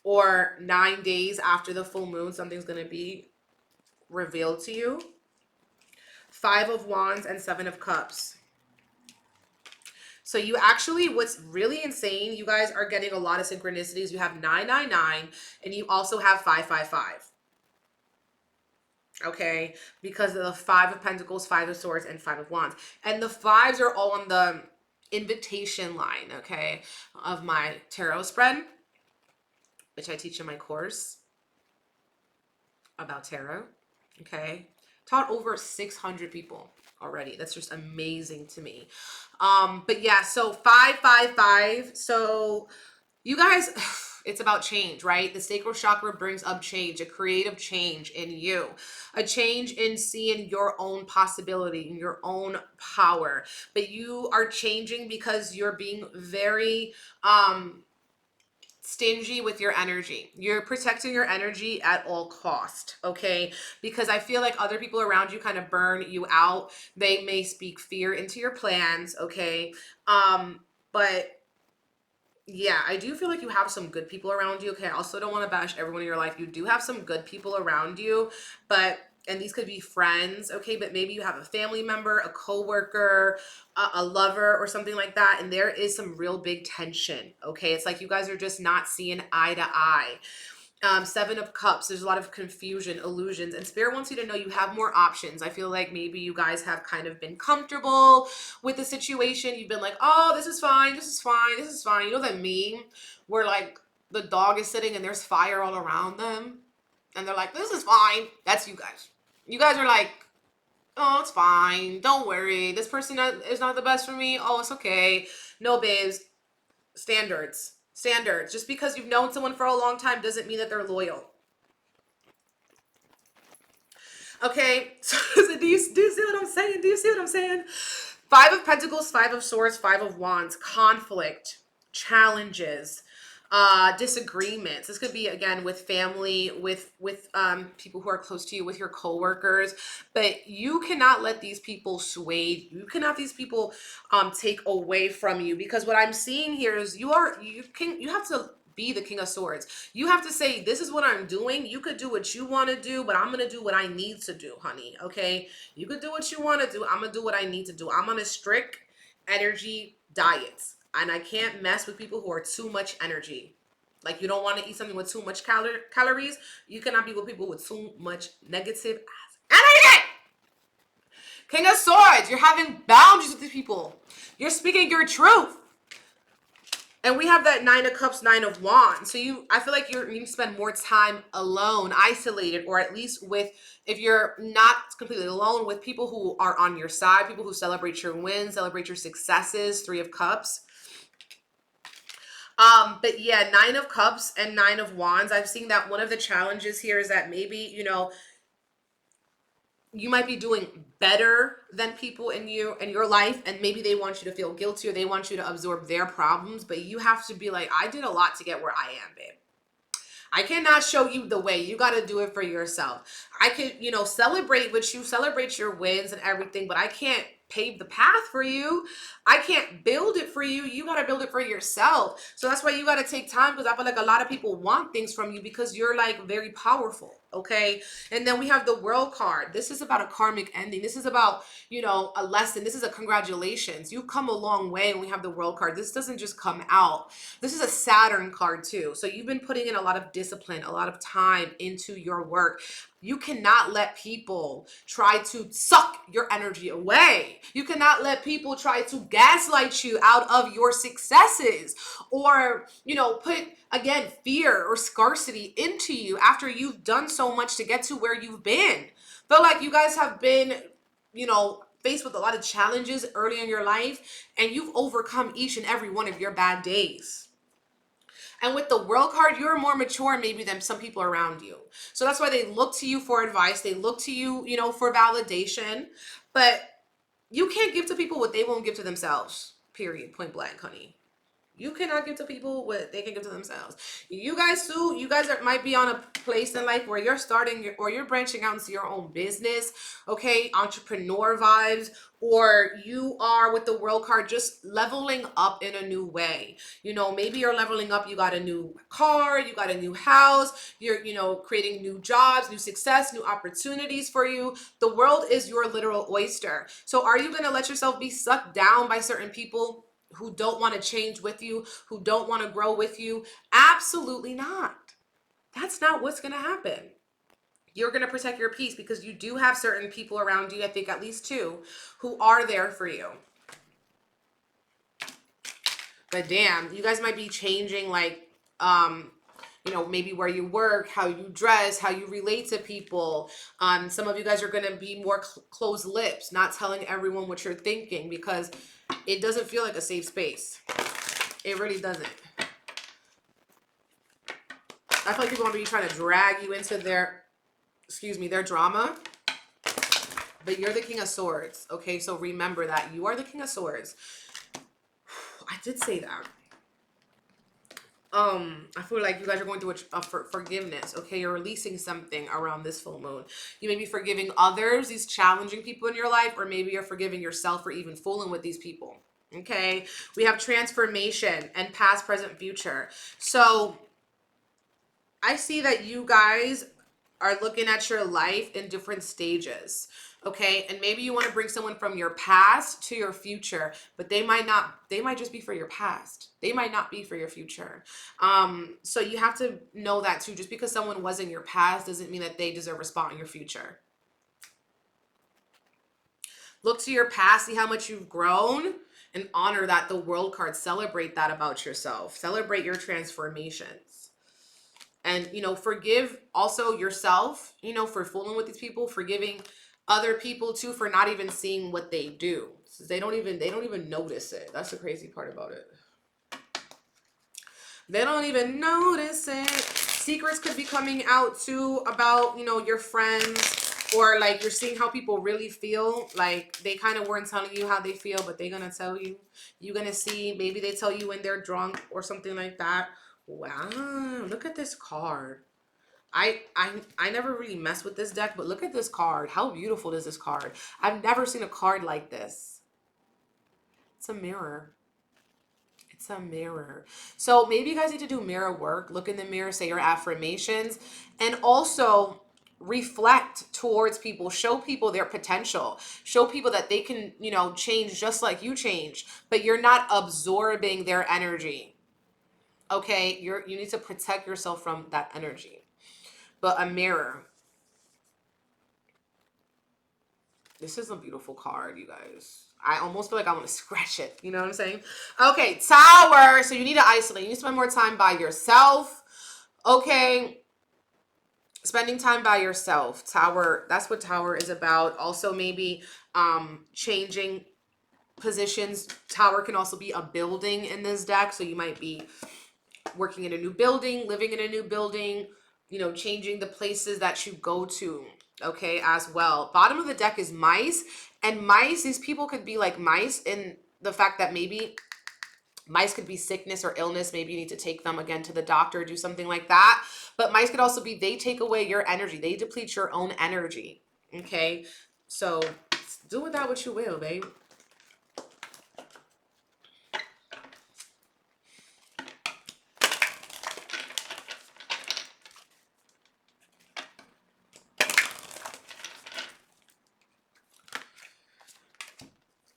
or 9 days after the full moon, something's going to be revealed to you. Five of Wands and Seven of Cups. So you actually, what's really insane, you guys are getting a lot of synchronicities. You have 999, and you also have 555. Okay, because of the Five of Pentacles, Five of Swords, and Five of Wands. And the fives are all on the invitation line, okay, of my tarot spread, which I teach in my course about tarot. Okay, taught over 600 people already. That's just amazing to me. But yeah, so 555. So you guys, it's about change, right? The sacral chakra brings up change, a creative change in you, a change in seeing your own possibility and your own power. But you are changing because you're being very stingy with your energy. You're protecting your energy at all cost, okay? Because I feel like other people around you kind of burn you out. They may speak fear into your plans, okay? But yeah, I do feel like you have some good people around you. Okay, I also don't want to bash everyone in your life. You do have some good people around you, and these could be friends, okay? But maybe you have a family member, a coworker, a lover, or something like that, and there is some real big tension, okay? It's like you guys are just not seeing eye to eye. Seven of Cups, there's a lot of confusion, illusions, and Spirit wants you to know you have more options. I feel like maybe you guys have kind of been comfortable with the situation. You've been like, oh, this is fine, this is fine, this is fine. You know that meme where like the dog is sitting and there's fire all around them, and they're like, this is fine. That's you guys. You guys are like, oh, it's fine, don't worry, this person is not the best for me. Oh, it's okay. No, babes, standards. Just because you've known someone for a long time doesn't mean that they're loyal. Okay, so do you see what I'm saying? Do you see what I'm saying? Five of Pentacles, Five of Swords, Five of Wands, conflict, challenges, disagreements. This could be, again, with family, with people who are close to you, with your coworkers. But you cannot let these people sway you. You cannot let these people take away from you, because what I'm seeing here is you have to be the King of Swords. You have to say, this is what I'm doing. You could do what you want to do, but I'm going to do what I need to do, honey. Okay? You could do what you want to do. I'm going to do what I need to do. I'm on a strict energy diet, and I can't mess with people who are too much energy. Like, you don't want to eat something with too much calories. You cannot be with people with too much negative energy. King of Swords, you're having boundaries with these people. You're speaking your truth. And we have that Nine of Cups, Nine of Wands. So I feel like you need to spend more time alone, isolated, or at least if you're not completely alone, with people who are on your side, people who celebrate your wins, celebrate your successes. Three of Cups. But yeah, Nine of Cups and Nine of Wands. I've seen that one of the challenges here is that maybe, you might be doing better than people in your life, and maybe they want you to feel guilty, or they want you to absorb their problems, but you have to be like, I did a lot to get where I am, babe. I cannot show you the way. You got to do it for yourself. I could, celebrate with you, celebrate your wins and everything, but I can't pave the path for you. I can't build it for you. You got to build it for yourself. So that's why you got to take time, because I feel like a lot of people want things from you because you're like very powerful. Okay. And then we have the World card. This is about a karmic ending. This is about, a lesson. This is a congratulations. You've come a long way. And we have the World card. This doesn't just come out. This is a Saturn card too. So you've been putting in a lot of discipline, a lot of time into your work. You cannot let people try to suck your energy away. You cannot let people try to gaslight you out of your successes, or, put, again, fear or scarcity into you after you've done so much to get to where you've been. Feel like you guys have been, faced with a lot of challenges early in your life, and you've overcome each and every one of your bad days. And with the World card, you're more mature maybe than some people around you. So that's why they look to you for advice. They look to you, for validation. But you can't give to people what they won't give to themselves. Period. Point blank, honey. You cannot give to people what they can give to themselves. You guys too, might be on a place in life where you're starting or you're branching out into your own business, okay? Entrepreneur vibes, or you are with the World card just leveling up in a new way. Maybe you're leveling up, you got a new car, you got a new house, you're, creating new jobs, new success, new opportunities for you. The world is your literal oyster. So are you going to let yourself be sucked down by certain people who don't want to change with you, who don't want to grow with you? Absolutely not. That's not what's going to happen. You're going to protect your peace because you do have certain people around you, I think at least 2, who are there for you. But damn, you guys might be changing, like, maybe where you work, how you dress, how you relate to people. Some of you guys are going to be more closed lips, not telling everyone what you're thinking, because it doesn't feel like a safe space. It really doesn't. I feel like people want to be trying to drag you into their drama. But you're the King of Swords, okay? So remember that. You are the King of Swords. I did say that. I feel like you guys are going through a forgiveness, okay? You're releasing something around this full moon. You may be forgiving others, these challenging people in your life, or maybe you're forgiving yourself for even fooling with these people, okay? We have transformation and past, present, future. So I see that you guys are looking at your life in different stages, okay? And maybe you want to bring someone from your past to your future, but they might just be for your past. They might not be for your future. So you have to know that too. Just because someone was in your past doesn't mean that they deserve a spot in your future. Look to your past, see how much you've grown, and honor that. The World card, celebrate that about yourself. Celebrate your transformations. And, forgive also yourself, for fooling with these people, forgiving other people too for not even seeing what they do. So they don't even notice it. That's the crazy part about it. They don't even notice it. Secrets could be coming out too about, your friends, or like you're seeing how people really feel. Like they kind of weren't telling you how they feel, but they're going to tell you. You're going to see, maybe they tell you when they're drunk or something like that. Wow, look at this card. I never really messed with this deck, but look at this card. How beautiful is this card? I've never seen a card like this. It's a mirror. It's a mirror. So maybe you guys need to do mirror work. Look in the mirror, say your affirmations, and also reflect towards people. Show people their potential. Show people that they can, change just like you change, but you're not absorbing their energy. Okay, you need to protect yourself from that energy. But a mirror. This is a beautiful card, you guys. I almost feel like I want to scratch it. You know what I'm saying? Okay, Tower. So you need to isolate. You need to spend more time by yourself. Okay. Spending time by yourself. Tower. That's what Tower is about. Also maybe changing positions. Tower can also be a building in this deck. So you might be working in a new building, living in a new building, changing the places that you go to, okay, as well. Bottom of the deck is mice, and mice, these people could be like mice in the fact that maybe Mice could be sickness or illness. Maybe you need to take them again to the doctor, do something like that. But mice could also be, they take away your energy. They deplete your own energy. Okay. So do with that what you will, babe.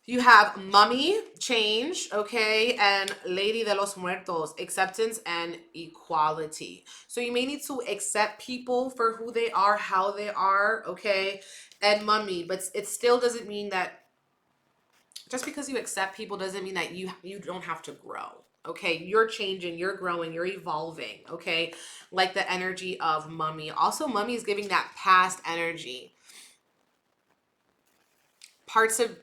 You have mummy, change, okay, and lady de los muertos, acceptance and equality. So you may need to accept people for who they are, how they are, okay, and mummy, but it still doesn't mean that just because you accept people doesn't mean that you don't have to grow. Okay, you're changing, you're growing, you're evolving, okay, like the energy of mummy. Also, mummy is giving that past energy. Parts of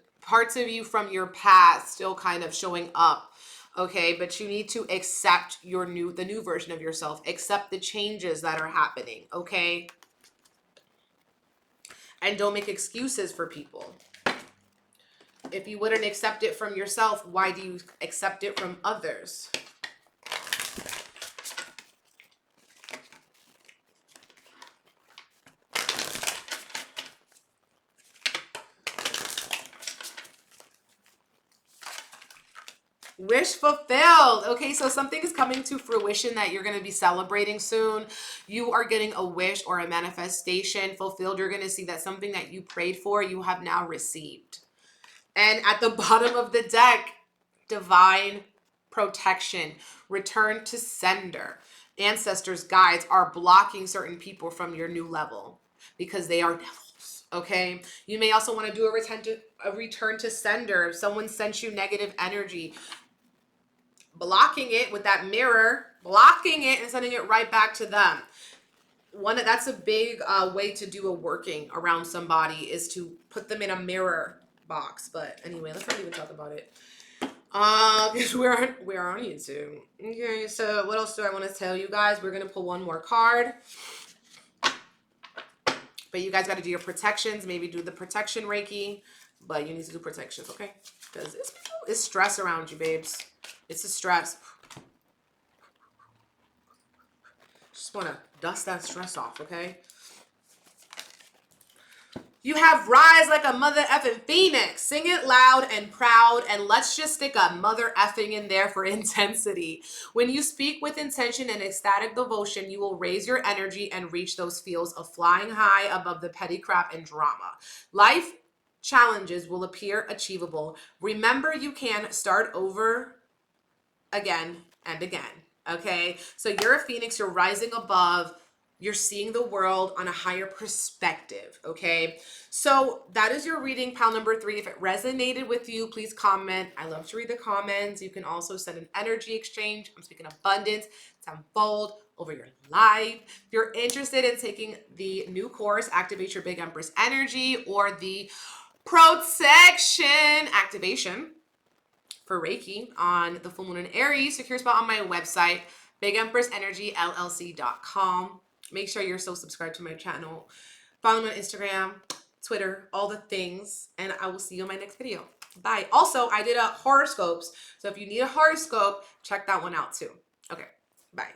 you from your past still kind of showing up, okay, but you need to accept the new version of yourself, accept the changes that are happening, okay, and don't make excuses for people. If you wouldn't accept it from yourself, why do you accept it from others? Wish fulfilled. Okay, so something is coming to fruition that you're going to be celebrating soon. You are getting a wish or a manifestation fulfilled. You're going to see that something that you prayed for, you have now received. And at the bottom of the deck, divine protection, return to sender. Ancestors, guides are blocking certain people from your new level because they are devils. Okay, you may also want to do a return to sender. If someone sent you negative energy, blocking it with that mirror, blocking it and sending it right back to them. That's a big way to do a working around somebody, is to put them in a mirror box. But anyway, let's not even talk about it. Because we're on YouTube. Okay, so what else do I want to tell you guys? We're gonna pull one more card. But you guys got to do your protections. Maybe do the protection Reiki. But you need to do protections, okay? Because it's stress around you, babes. It's a stress. Just want to dust that stress off, okay? You have rise like a mother effing phoenix. Sing it loud and proud, and let's just stick a mother effing in there for intensity. When you speak with intention and ecstatic devotion, you will raise your energy and reach those fields of flying high above the petty crap and drama. Life challenges will appear achievable. Remember, you can start over again and again, okay? So you're a phoenix, you're rising above, you're seeing the world on a higher perspective, okay? So that is your reading, pal number 3. If it resonated with you, please comment. I love to read the comments. You can also send an energy exchange. I'm speaking abundance to unfold over your life. If you're interested in taking the new course, Activate Your Big Empress Energy, or the protection activation for Reiki on the full moon in Aries, secure spot on my website, bigempressenergyllc.com. Make sure you're still subscribed to my channel. Follow me on Instagram, Twitter, all the things, and I will see you in my next video. Bye. Also, I did a horoscopes, so if you need a horoscope, check that one out too. Okay, bye.